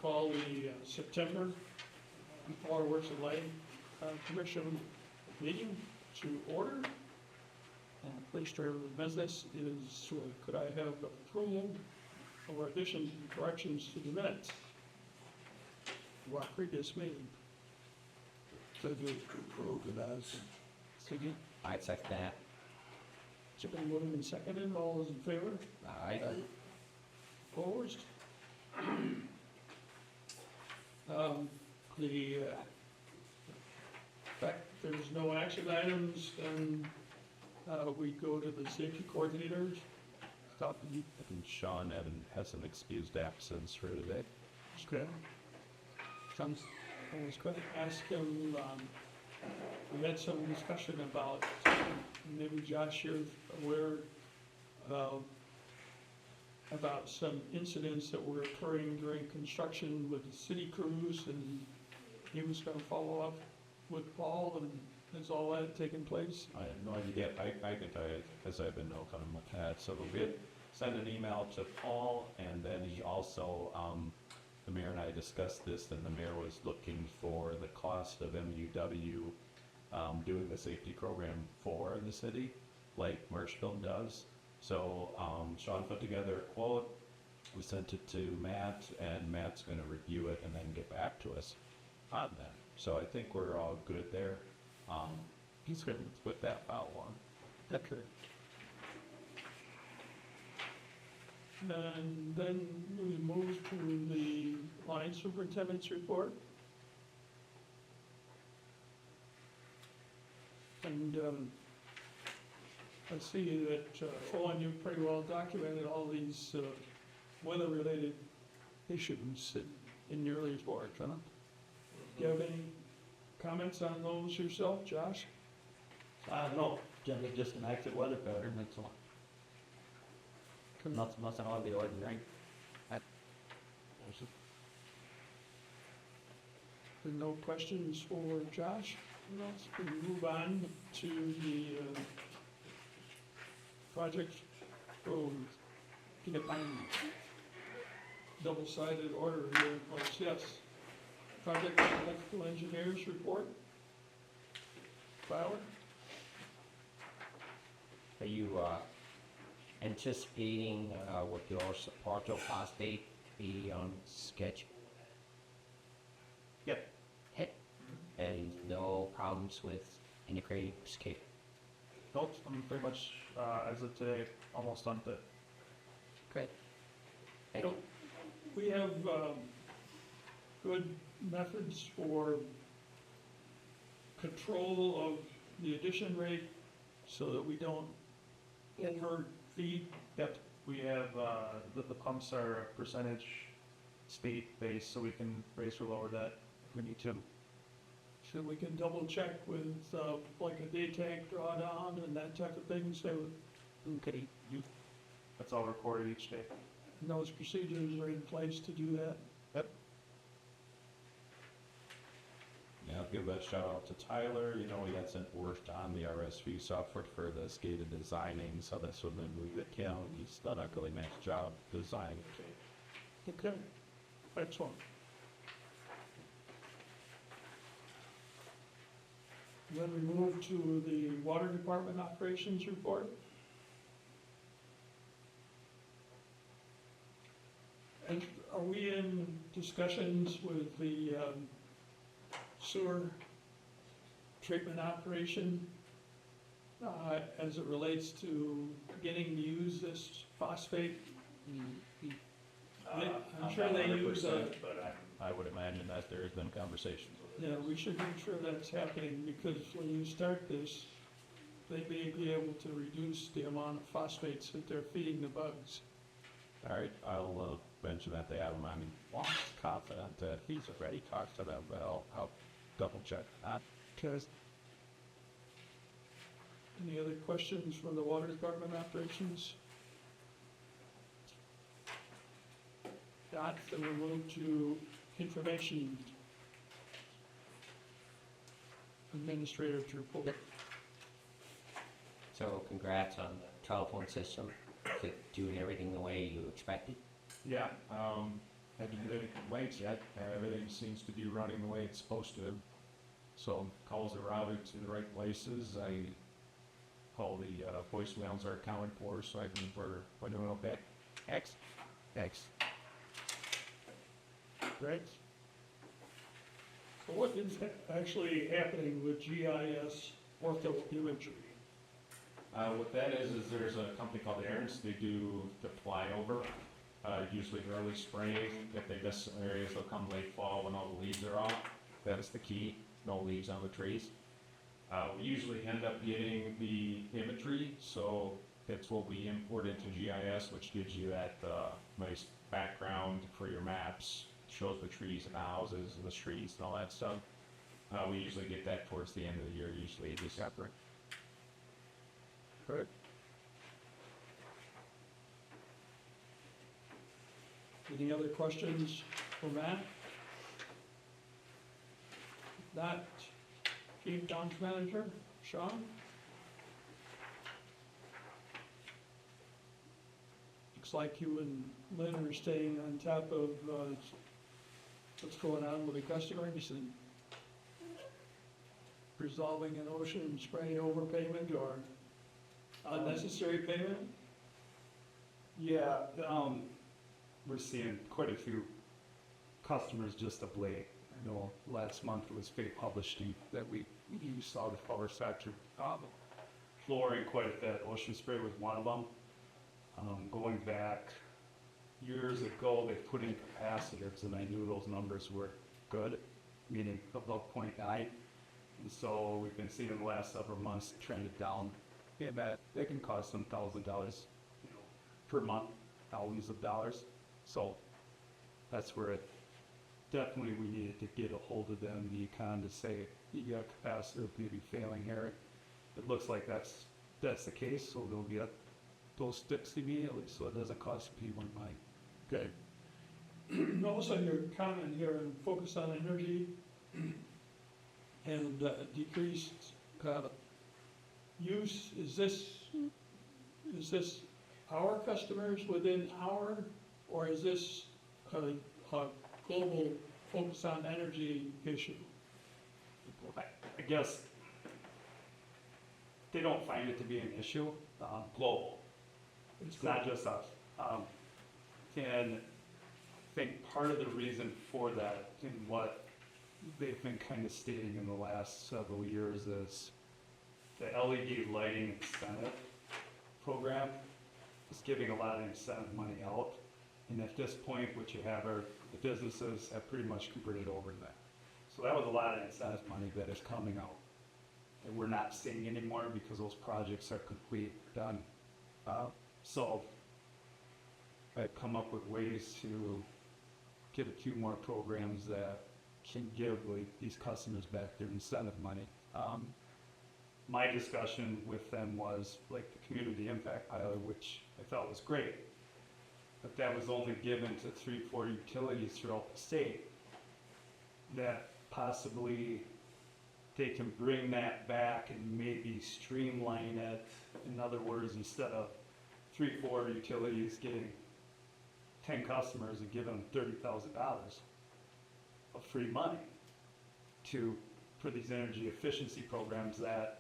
call the September Waterworks and Light Commission meeting to order. And the place order of business is, could I have approval of additions and corrections to the minutes of our previous meeting? So you approve it as. Second. I'd second that. It's been moved and seconded. All those in favor? Aye. Opposed? The fact there's no action items, then we go to the safety coordinators. And Sean has an excused absence for today. Okay. I was going to ask him, we had some discussion about, maybe Josh, you're aware about some incidents that were occurring during construction with the city crews, and he was going to follow up with Paul, and has all that taken place? I have no idea. I can tell you, because I've been noting on my pad. So we had sent an email to Paul, and then he also, the mayor and I discussed this, and the mayor was looking for the cost of MUW doing the safety program for the city, like Marshfield does. So Sean put together a quote. We sent it to Matt, and Matt's going to review it and then get back to us on that. So I think we're all good there. He's going to put that file on. Okay. And then we move to the line superintendent's report. And I see that, Owen, you pretty well documented all these weather-related issues in your report, huh? Do you have any comments on those yourself, Josh? No, generally just an active weather pattern, that's all. Nothing out of the ordinary. No questions for Josh? What else? Can we move on to the project? Oh, can you find double-sided order here? Oh, yes. Project electrical engineers report. Bauer? Are you anticipating with your Saparto phosphate be on schedule? Yep. Hit. And no problems with integrating escape? Nope, I'm pretty much, as of today, almost done with it. Great. Thank So, you. we have good methods for control of the addition rate so that we don't overfeed. Yep, we have, the pumps are percentage speed based, so we can raise or lower that if we need to. So we can double check with like a day tank drawdown and that type of thing, so Okay. That's all recorded each day. those procedures are in place to do that. Yeah, I'll give a shout out to Tyler. You know, he hasn't worked on the RSV software for the SCADA designing, so this would move the count. He's done a really nice job designing it. Okay, excellent. Then we move to the water department operations report. And are we in discussions with the sewer treatment operation as it relates to getting to use this phosphate? I'm sure they use but I would imagine that there has been conversations. Yeah, we should make sure that's happening, because when you start this, they may be able to reduce the amount of phosphates that they're feeding the bugs. All right, I'll mention that they have him. I'm confident that he's already talked to them, but I'll double check that. Okay. Any other questions from the water department operations? Not, then we'll move to information. Administrator's report. Yep. So congrats on the telephone system, doing everything the way you expected. Yeah, haven't had any complaints yet. Everything seems to be running the way it's supposed to. So calls are routed to the right places. All the voicemails are accounted for, so I think we're doing okay. Thanks. Great. So what is actually happening with GIS ortho imagery? What that is there's a company called Aaron's. They do the flyover, usually early spring. If they miss some areas, they'll come late fall when all the leaves are off. That is the key. No leaves on the trees. We usually end up getting the imagery, so that's what we import into GIS, which gives you that nice background for your maps. Shows the trees and the houses and the streets and all that stuff. We usually get that towards the end of the year, usually December. Good. Any other questions for Matt? That, Chief Downs Manager, Sean? Looks like you and Lynn are staying on top of what's going on with the customers and resolving an ocean spray overpayment or unnecessary payment? Yeah, we're seeing quite a few customers just of late. I know last month it was published that we saw the power sector flooring quite a bit. Ocean spray was one of them. Going back years ago, they put in capacitors, and I knew those numbers were good, meaning above 0.9. And so we've been seeing in the last several months trended down. Yeah, that it can cost some $1,000, per month, thousands of dollars. So that's where it definitely we needed to get a hold of them, the econ, to say you got a capacitor maybe failing here. It looks like that's the case, so they'll get those fixed immediately, so it doesn't cost people money. Okay. Also, your comment here and focus on energy and decreased use, is this our customers within our, or is this a global focus on energy issue? I guess they don't find it to be an issue, global. It's not just us. And I think part of the reason for that and what they've been kind of stating in the last several years is the LED lighting incentive program is giving a lot of incentive money out. And at this point, what you have are the businesses have pretty much converted over to that. So that was a lot of incentive money that is coming out. And we're not seeing anymore because those projects are complete, done. So I've come up with ways to get a few more programs that can give these customers back their incentive money. My discussion with them was like the community impact pilot, which I thought was great, but that was only given to 3-4 utilities throughout the state. That possibly they can bring that back and maybe streamline it. In other words, instead of 3-4 utilities getting 10 customers and giving them $30,000 of free money for these energy efficiency programs, that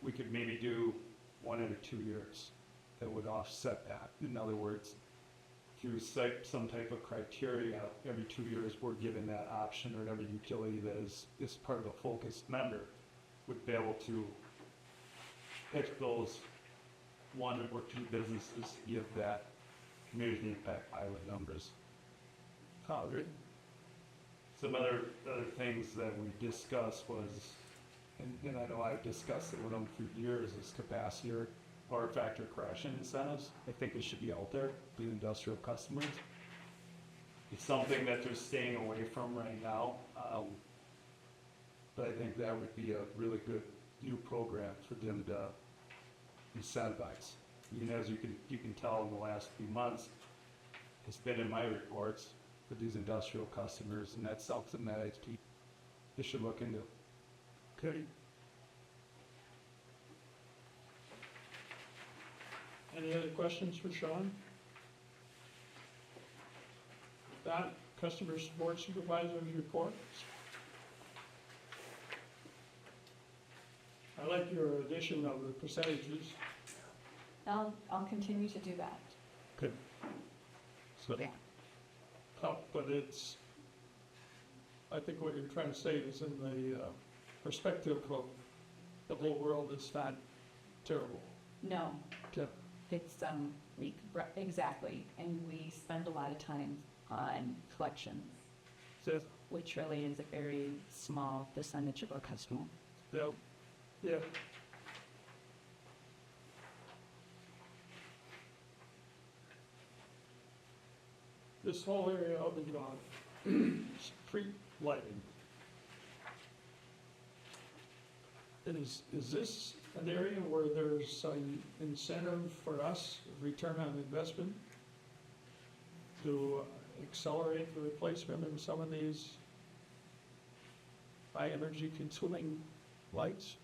we could maybe do 1 or 2 years that would offset that. In other words, through some type of criteria, every 2 years we're given that option, or every utility that is part of a focused member would be able to pick those 1 or 2 businesses to give that community impact pilot numbers. Some other things that we discussed was, and I know I've discussed it with them for years, is capacitor or factor correction incentives. I think it should be out there for the industrial customers. It's something that they're staying away from right now, but I think that would be a really good new program for them to incentivize. As you can tell in the last few months, it's been in my reports with these industrial customers, and that's something that they should look into. Okay. Any other questions for Sean? that, customer support supervisor's report. I like your addition of the percentages. I'll continue to do that. Good. So, but it's, I think what you're trying to say is in the perspective of the whole world, it's not terrible. No, Yeah. it's, exactly, and we spend a lot of time on collections, So, which really is a very small percentage of our customer. yeah, yeah. This whole area of the street lighting. And is this an area where there's some incentive for us, return on investment, to accelerate the replacement of some of these high energy consuming lights?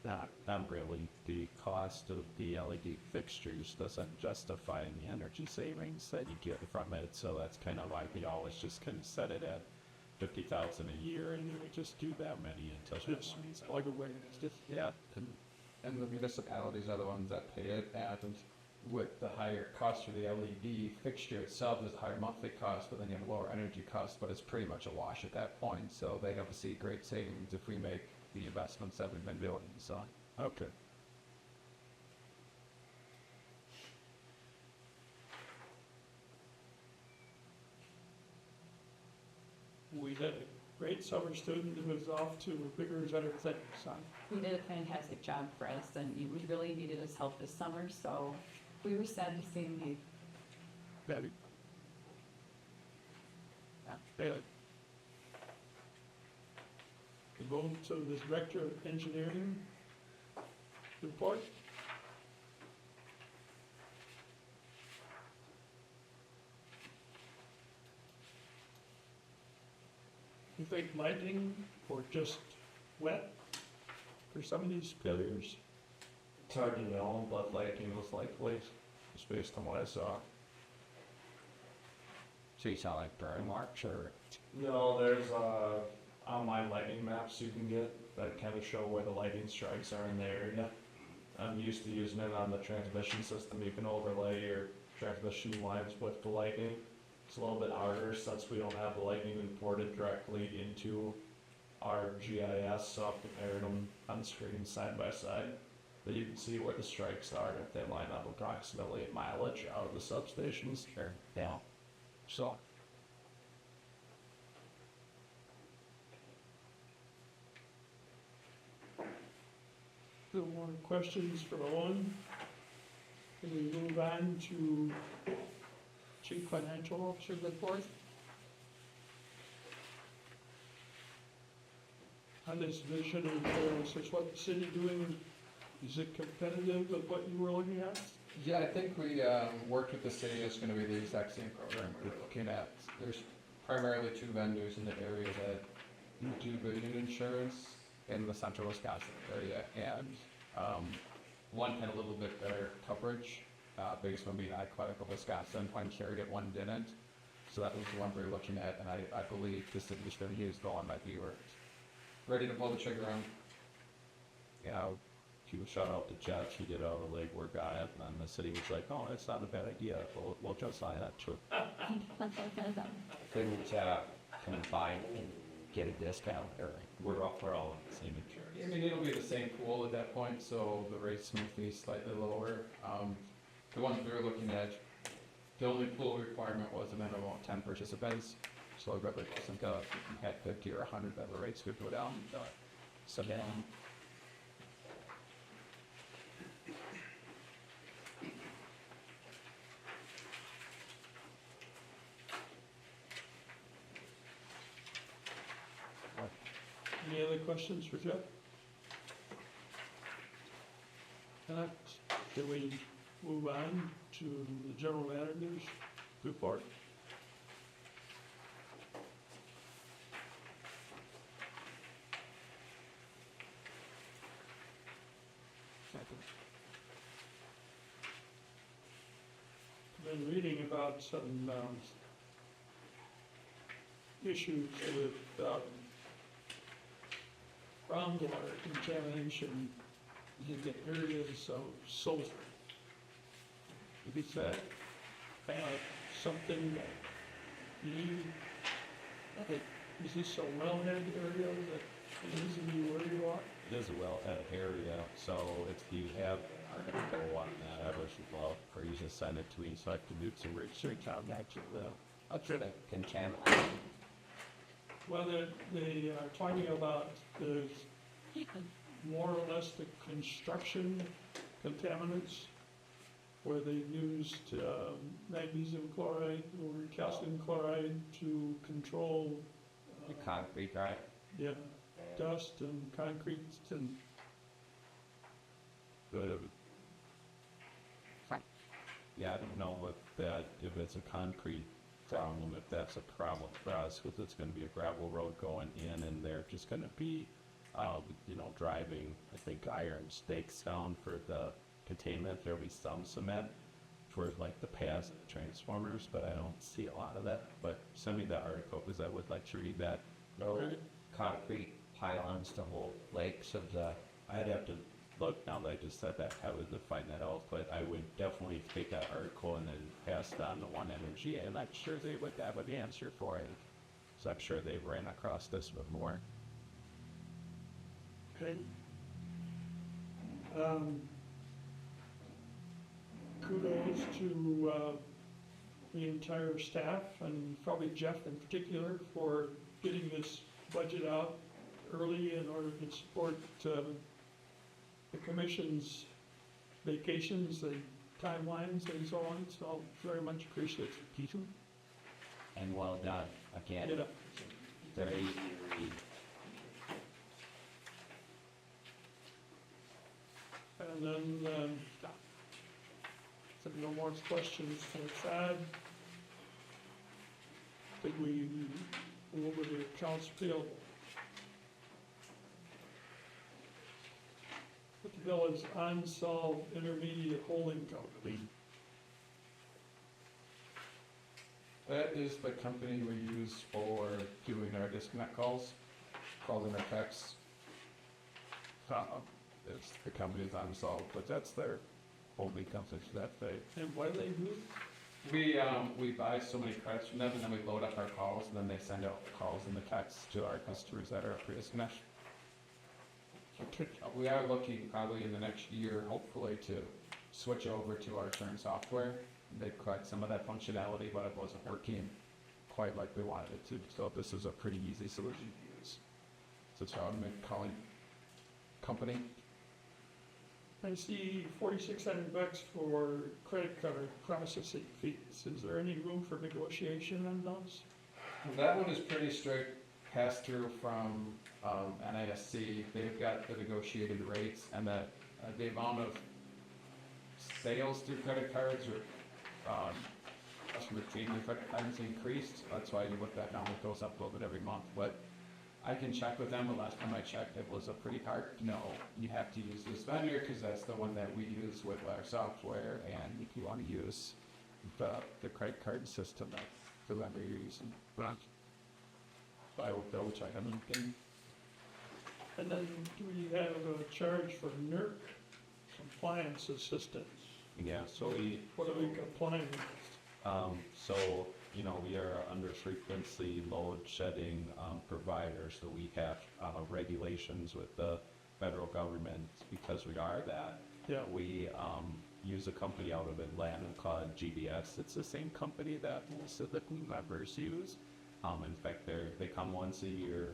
Not really. The cost of the LED fixtures doesn't justify the energy savings that you get from it, so that's kind of why we always just kind of set it at 50,000 a year, and we just do that many until Just plug away, it's just, yeah. And the municipalities are the ones that pay it, and with the higher cost for the LED fixture itself, there's a higher monthly cost, but then you have lower energy costs, but it's pretty much a wash at that point, so they have to see great savings if we make the investments that we've been building, so. Okay. We had a great summer student who was off to bigger and better things, son. He did a fantastic job for us, and he really needed his help this summer, so we were sad to see him leave. Betty. Bailey. We go to the Director of Engineering report. You think lightning or just wet for some of these failures? it's hard to know, but lightning was likely, just based on what I saw. So you saw like burn marks or? No, there's online lightning maps you can get that kind of show where the lightning strikes are in the area. I'm used to using it on the transmission system. You can overlay your transmission lines with the lightning. It's a little bit harder since we don't have the lightning imported directly into our GIS, so I've compared them on the screen side by side. But you can see where the strikes are if they line up approximately a mileage out of the substations. Sure. Yeah. So. Still more questions for Owen? Can we move on to Chief Financial Officer report? On this vision of what the city doing, is it competitive with what you were looking at? Yeah, I think we worked with the city. It's going to be the exact same program we're looking at. There's primarily two vendors in the area that do vision insurance in the central Wisconsin area, and one had a little bit better coverage, biggest one being Aquatic of Wisconsin. One carried it, one didn't. So that was the one we were looking at, and I believe the city's going to use the one that we were ready to pull the trigger on. Yeah, he was shout out to Jeff, he did all the legwork on it, and then the city was like, oh, that's not a bad idea, we'll just sign that too. Couldn't combine and get a discount or? We're all on the same insurance. I mean, it'll be the same pool at that point, so the rates may be slightly lower. The ones we were looking at, the only pool requirement was a minimum of 10 participants. So it really wasn't at 50 or 100 that the rates would go down. So then, Any other questions for Jeff? Not, can we move on to the general manager's report? Been reading about some issues with groundwater contamination in the areas of sulfur. Is that something that you, is this a wellhead area that is in where you are? It is a wellhead area, so if you have article on that, I wish you'd love for you to send it to me so I can do some research on that. I'll try to contaminate. Well, they are talking about the, more or less the construction contaminants where they used magnesium chloride or calcium chloride to control The concrete, right? yeah, dust and concrete and Yeah, I don't know if it's a concrete problem, if that's a problem for us, because it's gonna be a gravel road going in, and they're just gonna be, driving, I think, iron stakes down for the containment. There'll be some cement for like the paths and the transformers, but I don't see a lot of that. But send me the article, because I would like to read that. No concrete pylons to hold lakes of the, I'd have to look, now that I just said that, I would find that out, but I would definitely take that article and then pass it on to One Energy, and I'm sure they would have an answer for it. So I'm sure they've ran across this before. okay. Kudos to the entire staff and probably Jeff in particular for getting this budget out early in order to support the commission's vacations, the timelines and so on, so very much appreciate it. Peter? and well done, again. Yeah. Very easy to read. And then, if no more questions for Thad, I think we go over the accounts payable. What the bill is unsolved intermediate holding company. That is the company we use for doing our disconnect calls, calling our texts. It's the company's unsolved, but that's their holding company, so that they, And what do they do? We buy so many credits from them, and then we load up our calls, and then they send out the calls and the texts to our customers that are up for disconnect. We are looking probably in the next year, hopefully, to switch over to our current software. They cut some of that functionality, but it wasn't working quite like we wanted it to. So this is a pretty easy solution to use. So it's how I'm calling company. I see $4,600 for credit card processing fees. Is there any room for negotiation on those? That one is pretty strict pass through from NISC. They've got the negotiated rates, and the amount of sales through credit cards or customer treatment credit cards increased. That's why that number goes up a little bit every month. But I can check with them. The last time I checked, it was a pretty hard no. You have to use this vendor because that's the one that we use with our software. And if you want to use the credit card system, that's the vendor you're using. But I will double check on them. And then do we have a charge for NERC compliance assistance? yeah, so we, What are we complying with? we are under frequency load shedding provider, so we have regulations with the federal government because we are that. Yeah. We use a company out of Atlanta called GBS. It's the same company that most of the new members use. In fact, they come once a year.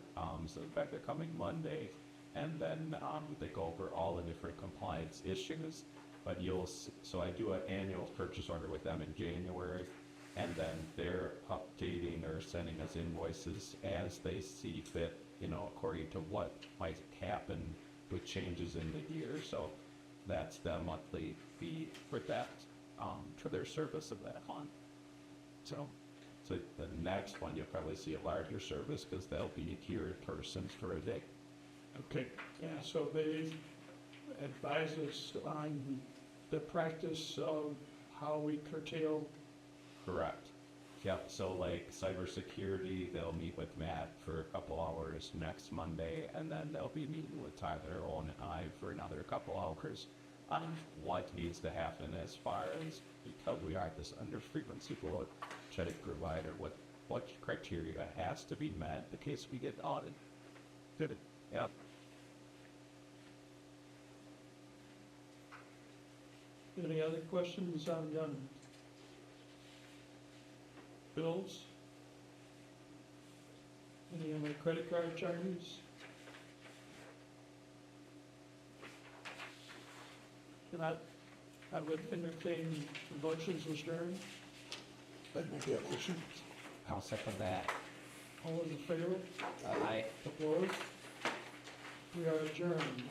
So in fact, they're coming Monday, and then they go over all the different compliance issues. But so I do an annual purchase order with them in January, and then they're updating or sending us invoices as they see fit, according to what might happen with changes in the year. So that's the monthly fee for that, for their service of that month. So the next one, you'll probably see a larger service because they'll be here in person for a day. Okay, yeah, so they advise us on the practice of how we curtail Correct. Yep, so like cybersecurity, they'll meet with Matt for a couple hours next Monday, and then they'll be meeting with Tyler, Owen, and I for another couple hours on what needs to happen as far as, because we are this under frequency load check provider, what criteria has to be met in case we get audited. Did it? Yep. Any other questions on bills? Any other credit card charges? And I would entertain motions adjourned. I'd make that motion. I'll second that. All those in favor? Aye. Opposed? We are adjourned.